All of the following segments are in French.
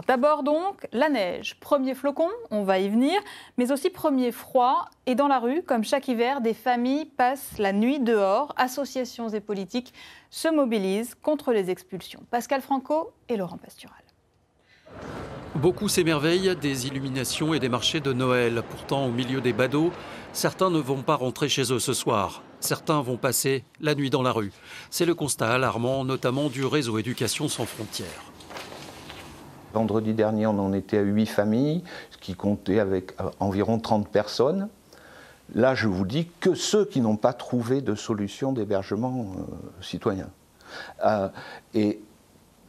D'abord donc, la neige. Premier flocon, on va y venir, mais aussi premier froid. Et dans la rue, comme chaque hiver, des familles passent la nuit dehors. Associations et politiques se mobilisent contre les expulsions. Pascal Franco et Laurent Pastural. Beaucoup s'émerveillent des illuminations et des marchés de Noël. Pourtant, au milieu des badauds, certains ne vont pas rentrer chez eux ce soir. Certains vont passer la nuit dans la rue. C'est le constat alarmant, notamment du réseau Éducation sans frontières. Vendredi dernier, on en était à 8 familles, ce qui comptait avec environ 30 personnes. Là, je vous dis que ceux qui n'ont pas trouvé de solution d'hébergement citoyen. Et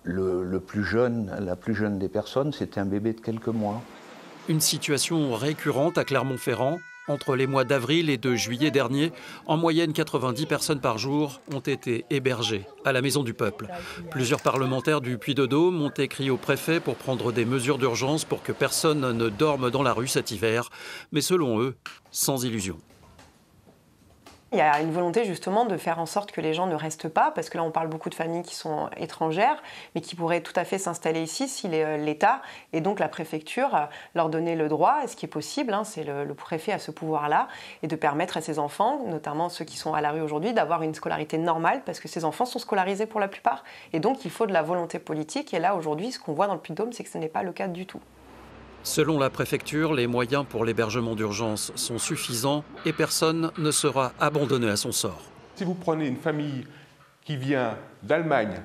la plus jeune des personnes, c'était un bébé de quelques mois. Une situation récurrente à Clermont-Ferrand. Entre les mois d'avril et de juillet dernier, en moyenne 90 personnes par jour ont été hébergées à la Maison du Peuple. Plusieurs parlementaires du Puy-de-Dôme ont écrit au préfet pour prendre des mesures d'urgence pour que personne ne dorme dans la rue cet hiver. Mais selon eux, sans illusion. Il y a une volonté justement de faire en sorte que les gens ne restent pas, parce que là on parle beaucoup de familles qui sont étrangères, mais qui pourraient tout à fait s'installer ici si l'État et donc la préfecture leur donnaient le droit, et ce qui est possible, c'est le préfet a ce pouvoir-là, et de permettre à ces enfants, notamment ceux qui sont à la rue aujourd'hui, d'avoir une scolarité normale, parce que ces enfants sont scolarisés pour la plupart. Et donc il faut de la volonté politique, et là aujourd'hui ce qu'on voit dans le Puy-de-Dôme, c'est que ce n'est pas le cas du tout. Selon la préfecture, les moyens pour l'hébergement d'urgence sont suffisants et personne ne sera abandonné à son sort. Si vous prenez une famille qui vient d'Allemagne,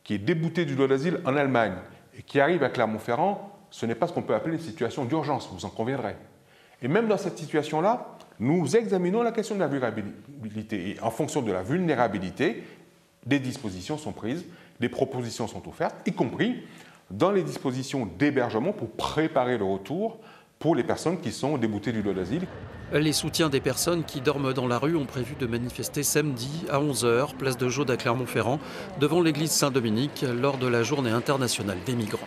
qui est déboutée du droit d'asile en Allemagne et qui arrive à Clermont-Ferrand, ce n'est pas ce qu'on peut appeler une situation d'urgence, vous en conviendrez. Et même dans cette situation-là, nous examinons la question de la vulnérabilité. Et en fonction de la vulnérabilité, des dispositions sont prises, des propositions sont offertes, y compris dans les dispositions d'hébergement pour préparer le retour pour les personnes qui sont déboutées du droit d'asile. Les soutiens des personnes qui dorment dans la rue ont prévu de manifester samedi à 11 h, place de Jaude à Clermont-Ferrand, devant l'église Saint-Dominique lors de la Journée internationale des migrants.